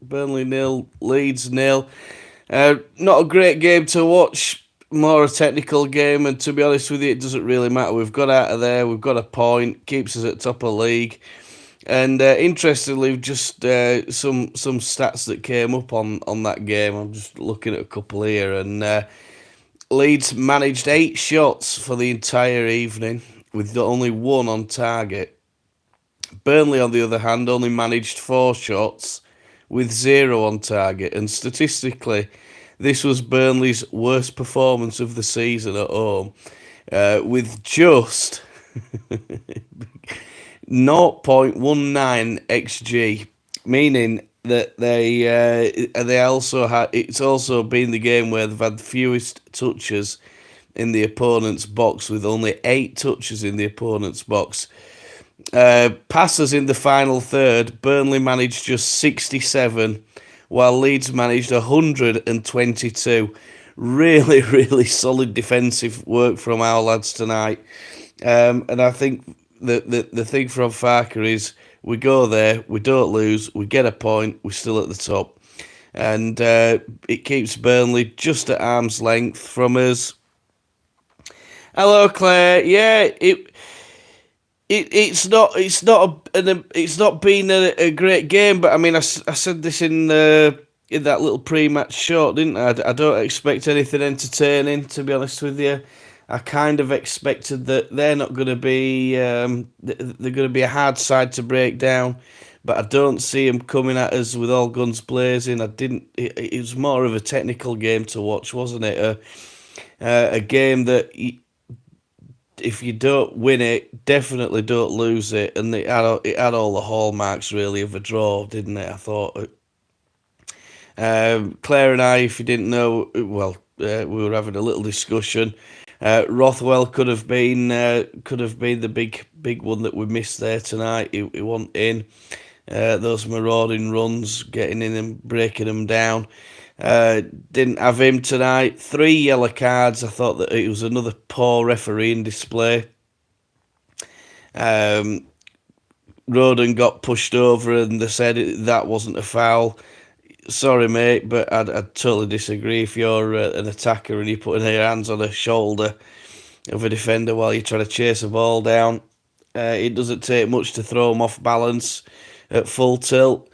Burnley 0, Leeds 0. Not a great game to watch. More a technical game, and to be honest with you, it doesn't really matter. We've got out of there. We've got a point. Keeps us at top of league. And interestingly, just some stats that came up on that game. I'm just looking at a couple here, and Leeds managed 8 shots for the entire evening, with only one on target. Burnley, on the other hand, only managed 4 shots with 0 on target, and statistically, this was Burnley's worst performance of the season at home, with just 0.19 xg, meaning that they also had. It's also been the game where they've had the fewest touches in the opponent's box, with only 8 touches in the opponent's box. Passes in the final third, Burnley managed just 67, while Leeds managed 122. Really, really solid defensive work from our lads tonight. And I think the thing from Farker is we go there, we don't lose, we get a point, we're still at the top. And it keeps Burnley just at arm's length from us. Hello, Claire. Yeah, it's not been a great game, but I mean I said this in that little pre-match short, didn't I? I don't expect anything entertaining, to be honest with you. I kind of expected that they're not going to be they're going to be a hard side to break down, but I don't see them coming at us with all guns blazing. It was more of a technical game to watch, wasn't it? A game that. If you don't win it, definitely don't lose it. And it had all the hallmarks, really, of a draw, didn't it? I thought. Claire and I, if you didn't know, well, we were having a little discussion. Rothwell could have been the big one that we missed there tonight. He wasn't in. Those marauding runs, getting in and breaking them down. Didn't have him tonight. 3 yellow cards. I thought that it was another poor refereeing display. Roden got pushed over and they said that wasn't a foul. Sorry, mate, but I'd totally disagree. If you're an attacker and you're putting your hands on the shoulder of a defender while you're trying to chase a ball down, it doesn't take much to throw him off balance at full tilt.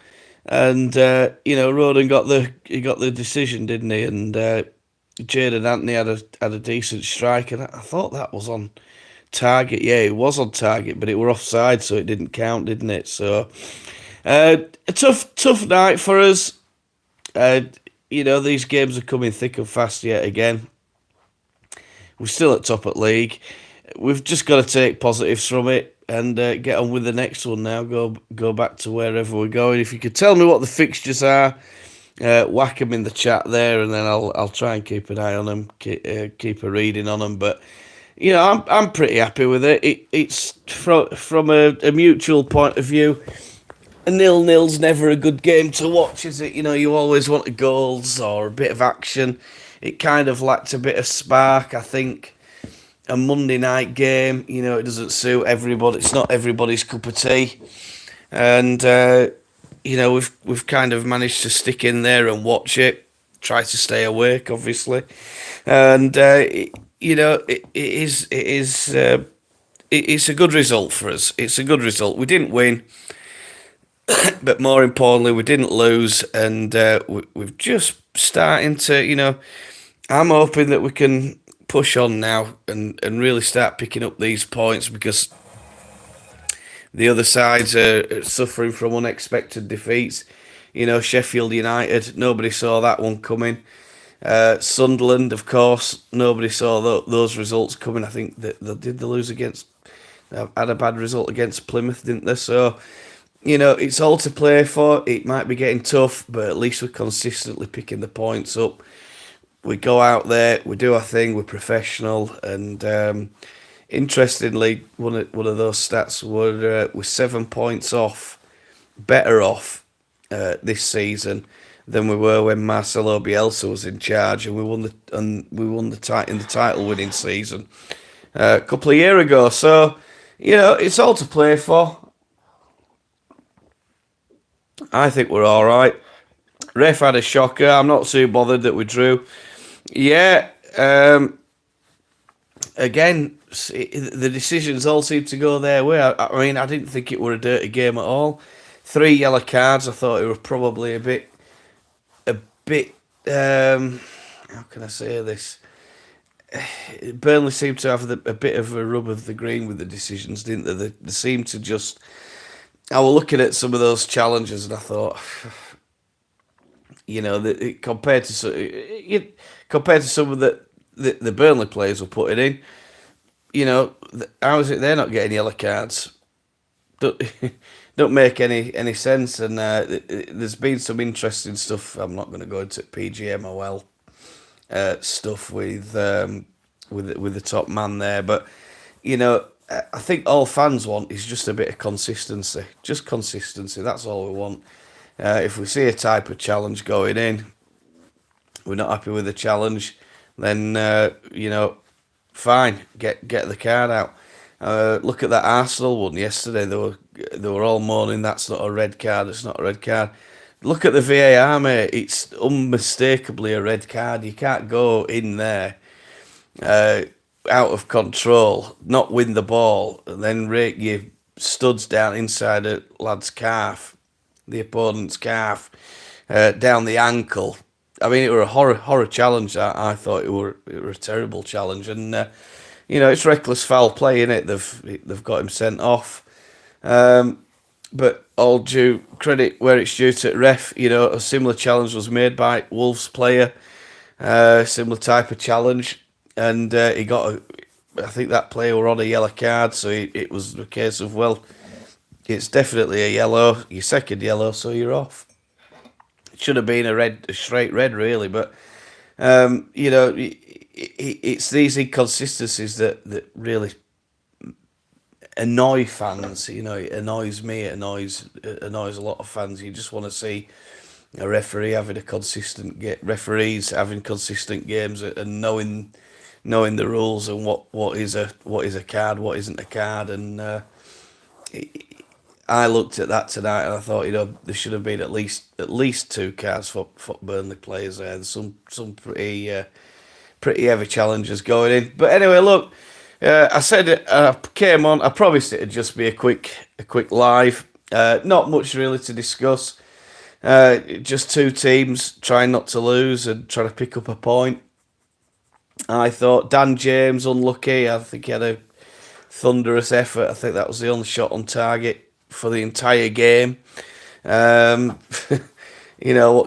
And Roden got the decision, didn't he? And Jadon Anthony had a decent strike, and I thought that was on target. Yeah, it was on target, but it were offside, so it didn't count, didn't it? So a tough night for us. These games are coming thick and fast yet again. We're still at top at league. We've just got to take positives from it and get on with the next one now. Go back to wherever we're going. If you could tell me what the fixtures are, whack them in the chat there, and then I'll try and keep an eye on them, keep a reading on them. But I'm pretty happy with it. It's from a mutual point of view. A 0-0's never a good game to watch, is it? You always want goals or a bit of action. It kind of lacked a bit of spark, I think. A Monday night game, it doesn't suit everybody. It's not everybody's cup of tea, and we've kind of managed to stick in there and watch it. Try to stay awake, obviously, and it's a good result for us. It's a good result. We didn't win, but more importantly, we didn't lose, and we've just starting to. I'm hoping that we can push on now and really start picking up these points, because the other sides are suffering from unexpected defeats. Sheffield United, nobody saw that one coming. Sunderland, of course, nobody saw those results coming. I think that they lose against, had a bad result against Plymouth, didn't they? So, it's all to play for. It might be getting tough, but at least we're consistently picking the points up. We go out there, we do our thing, we're professional, and interestingly, one of those stats we're 7 points better off this season than we were when Marcelo Bielsa was in charge, and we won the title winning season a couple of years ago. So it's all to play for. I think we're all right. Ref had a shocker. I'm not too bothered that we drew. Yeah, again, the decisions all seem to go their way. I mean, I didn't think it were a dirty game at all. 3 yellow cards. I thought it were probably a bit. How can I say this? Burnley seemed to have a bit of a rub of the green with the decisions, didn't they? They seemed to just. I was looking at some of those challenges, and I thought, compared to some of the Burnley players were putting in, how is it they're not getting yellow cards? Don't don't make any sense. And there's been some interesting stuff. I'm not going to go into PGMOL stuff with the top man there, but I think all fans want is just a bit of consistency. Just consistency. That's all we want. If we see a type of challenge going in, we're not happy with the challenge, then fine, get the card out. Look at that Arsenal one yesterday. They were all moaning that's not a red card. It's not a red card. Look at the VAR, mate. It's unmistakably a red card. You can't go in there out of control, not win the ball, and then rake your studs down inside a lad's calf, the opponent's calf, down the ankle. I mean, it were a horror challenge. I thought it were a terrible challenge, and it's reckless foul play, innit? They've got him sent off. But all due credit where it's due to ref. A similar challenge was made by Wolves player, similar type of challenge, and he got I think that player were on a yellow card, so it was a case of, well, it's definitely a yellow, your second yellow, so you're off. It should have been a straight red, really, but it's these inconsistencies that really annoy fans. It annoys me. It annoys a lot of fans. You just want to see a referee having referees having consistent games and knowing the rules and what is a card, what isn't a card. And I looked at that tonight and I thought, there should have been at least 2 cards for Burnley players there. There's some pretty heavy challenges going in. But anyway, look, I said I came on. I promised it'd just be a quick live. Not much really to discuss. Just 2 teams trying not to lose and trying to pick up a point. I thought Dan James unlucky. I think he had a thunderous effort. I think that was the only shot on target for the entire game. What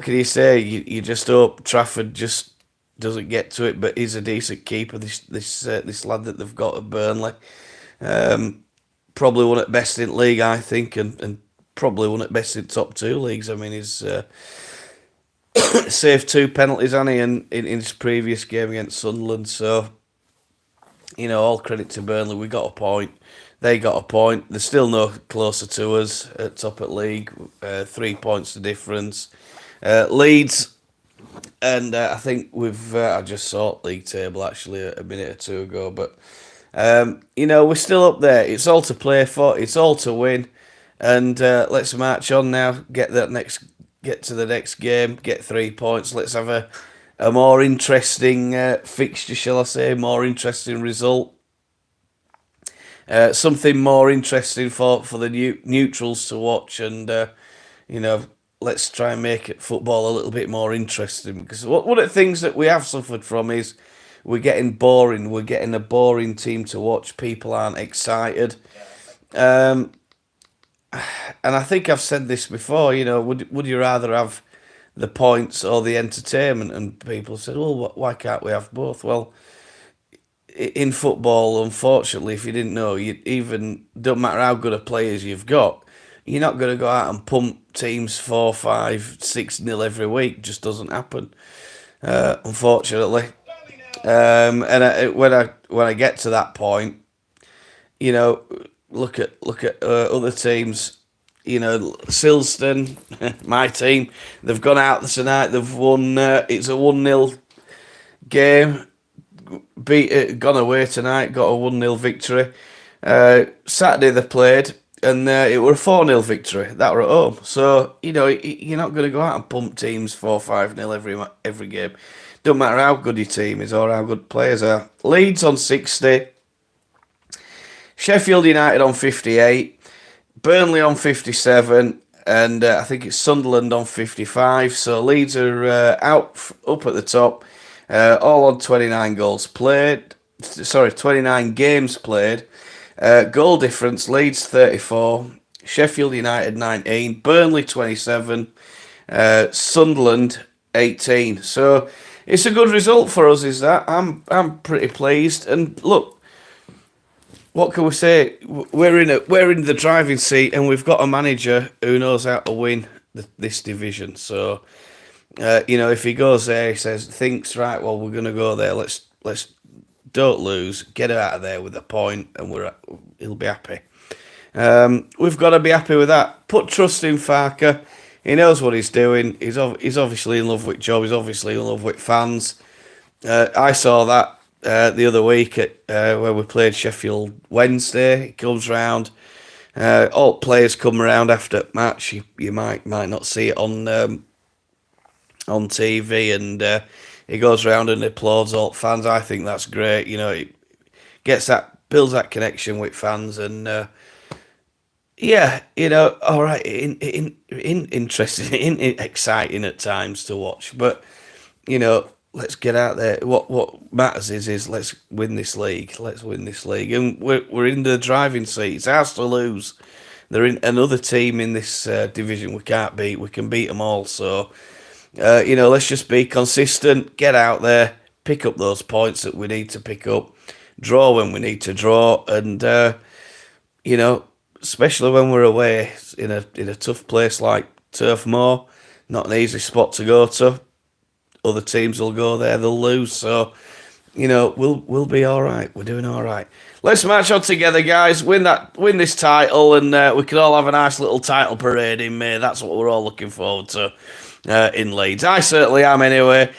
can you say? You just hope Trafford just doesn't get to it, but he's a decent keeper. This lad that they've got at Burnley, probably one at best in league, I think, and probably one at best in top 2 leagues. I mean, he's saved 2 penalties, hasn't he, in his previous game against Sunderland. So, all credit to Burnley. We got a point. They got a point. They're still no closer to us at top at league. 3 points the difference. Leeds, and I think I just saw league table actually a minute or 2 ago. But we're still up there. It's all to play for. It's all to win. And let's march on now. Get to the next game. Get 3 points. Let's have a more interesting fixture, shall I say? More interesting result. Something more interesting for the neutrals to watch, and let's try and make football a little bit more interesting. Because one of the things that we have suffered from is we're getting boring. We're getting a boring team to watch. People aren't excited. And I think I've said this before. Would you rather have the points or the entertainment? And people said, well, why can't we have both? Well, in football, unfortunately, if you didn't know, don't matter how good a players you've got, you're not going to go out and pump teams 4, 5, 6-0 every week. It just doesn't happen, unfortunately. And when I get to that point, look at other teams. Silston, my team, they've gone out tonight. They've won. It's a 1-0 game. Gone away tonight. Got a 1-0 victory. Saturday they played. and it were a 4-0 victory. That were at home. So, you're not going to go out and pump teams 4-5-0 every game. Don't matter how good your team is or how good players are. Leeds on 60, Sheffield United on 58, Burnley on 57, and I think it's Sunderland on 55. So Leeds are up at the top, all on 29 goals played. Sorry, 29 games played. Goal difference, Leeds 34, Sheffield United 19, Burnley 27, Sunderland 18. So it's a good result for us, is that? I'm pretty pleased. And look, what can we say? We're in the driving seat, and we've got a manager who knows how to win this division. So, if he goes there, he thinks right. Well, we're going to go there. Let's don't lose. Get out of there with a point, and he'll be happy. We've got to be happy with that. Put trust in Farker. He knows what he's doing. He's obviously in love with job. He's obviously in love with fans. I saw that the other week at where we played Sheffield Wednesday. He comes round. All players come around after match. You might not see it on TV, and he goes around and applauds all fans. I think that's great. It builds that connection with fans, and all right, interesting, exciting at times to watch. But let's get out there. What matters is let's win this league. Let's win this league, and we're in the driving seat. It's ours to lose. They're in another team in this division we can't beat. We can beat them all. So let's just be consistent. Get out there, pick up those points that we need to pick up, draw when we need to draw, and especially when we're away in a tough place like Turf Moor, not an easy spot to go to. Other teams will go there, they'll lose. So, we'll be all right. We're doing all right. Let's march on together, guys. Win this title, and we can all have a nice little title parade in May. That's what we're all looking forward to in Leeds. I certainly am, anyway.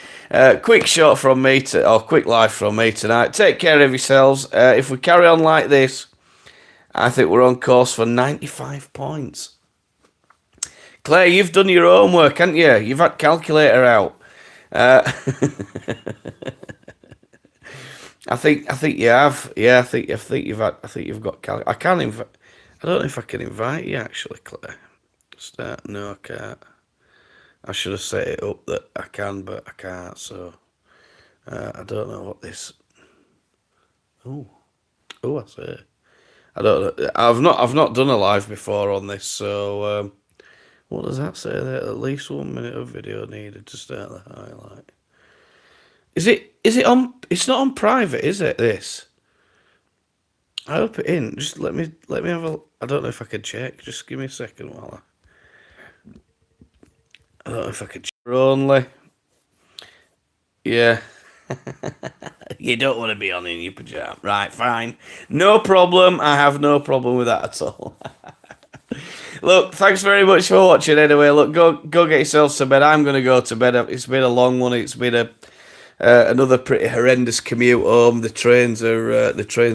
Quick live from me tonight. Take care of yourselves. If we carry on like this, I think we're on course for 95 points. Claire, you've done your homework, haven't you? You've had calculator out. I think you have. Yeah, I think you've got. I can't invite. I don't know if I can invite you actually, Claire. Start. No, I can't. I should have set it up that I can, but I can't. So I don't know what this. Oh, I see. I don't know. I've not done a live before on this, so what does that say there? At least 1 minute of video needed to start the highlight. Is it on? It's not on private, is it? This. I hope it in. Just let me have a. I don't know if I can check. Just give me a second while I don't know if I can check. Only. Yeah. You don't want to be on in your pyjama. Right, fine. No problem. I have no problem with that at all. Look, thanks very much for watching anyway. Look, go get yourselves to bed. I'm going to go to bed. It's been a long one. It's been another pretty horrendous commute home. The trains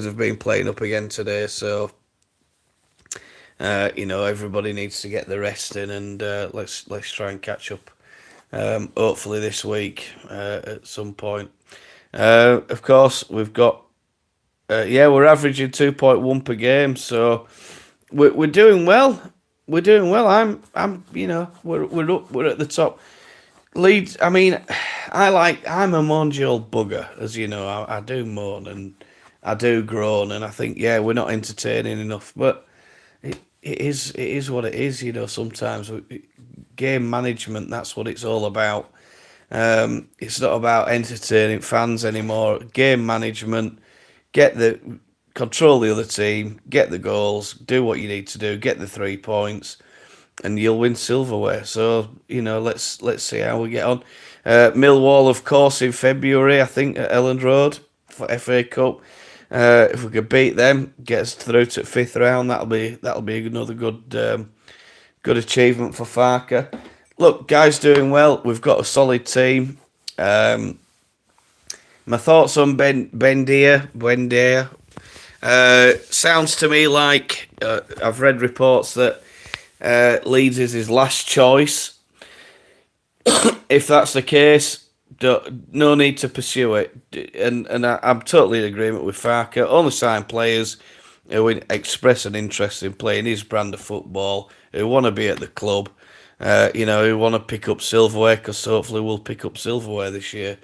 have been playing up again today, so everybody needs to get the rest in, and let's try and catch up. Hopefully this week at some point. Of course, we've got we're averaging 2.1 per game, so we're doing well. We're doing well. I'm we're at the top. Leeds. I mean, I'm a mangy old bugger, as you know. I do moan and I do groan, and I think we're not entertaining enough, but it is what it is. Sometimes game management, that's what it's all about. It's not about entertaining fans anymore. Game management, control the other team, get the goals, do what you need to do, get the 3 points, and you'll win silverware. So let's see how we get on. Millwall, of course, in February, I think, at Elland Road for FA Cup. If we could beat them, get us through to 5th round, that'll be another good achievement for Farker. Look, guys, doing well. We've got a solid team. My thoughts on Buendia. Sounds to me like I've read reports that Leeds is his last choice. If that's the case, no need to pursue it. And I'm totally in agreement with Farker. Only sign players who express an interest in playing his brand of football, who want to be at the club, who want to pick up silverware, because hopefully we'll pick up silverware this year.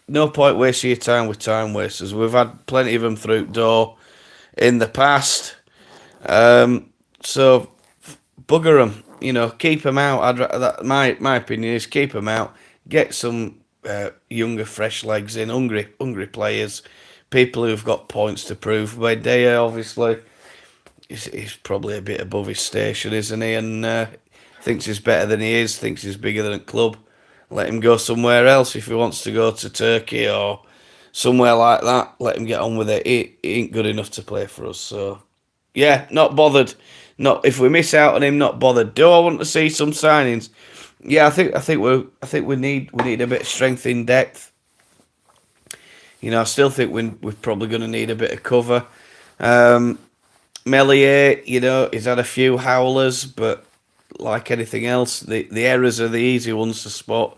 No point wasting your time with time wasters. We've had plenty of them through the door in the past. So bugger them. Keep them out. My opinion is keep them out. Get some younger, fresh legs in, hungry players, people who've got points to prove. Daya, obviously, he's probably a bit above his station, isn't he? And thinks he's better than he is. Thinks he's bigger than a club. Let him go somewhere else if he wants to go to Turkey or somewhere like that. Let him get on with it. He ain't good enough to play for us. So, yeah, not bothered. Not if we miss out on him. Not bothered. Do I want to see some signings? Yeah, I think we need a bit of strength in depth. I still think we're probably going to need a bit of cover. Melier, he's had a few howlers, but like anything else, the errors are the easy ones to spot.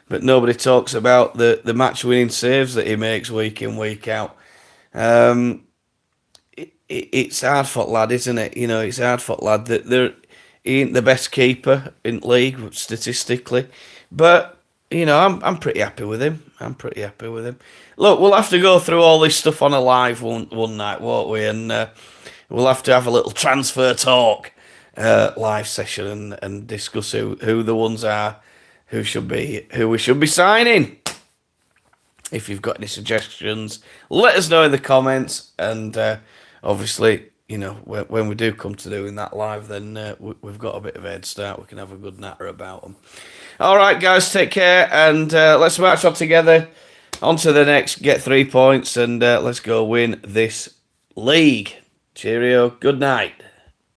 But nobody talks about the match-winning saves that he makes week in, week out. It's hard fought lad, isn't it? It's hard fought lad. He ain't the best keeper in the league statistically, but I'm pretty happy with him. Look, we'll have to go through all this stuff on a live one night, won't we? And we'll have to have a little transfer talk live session and discuss who the ones are who we should be signing. If you've got any suggestions, let us know in the comments. And obviously, when we do come to doing that live, then we've got a bit of a head start. We can have a good natter about them. All right, guys, take care, and let's march on together. On to the next, get 3 points, and let's go win this league. Cheerio, good night.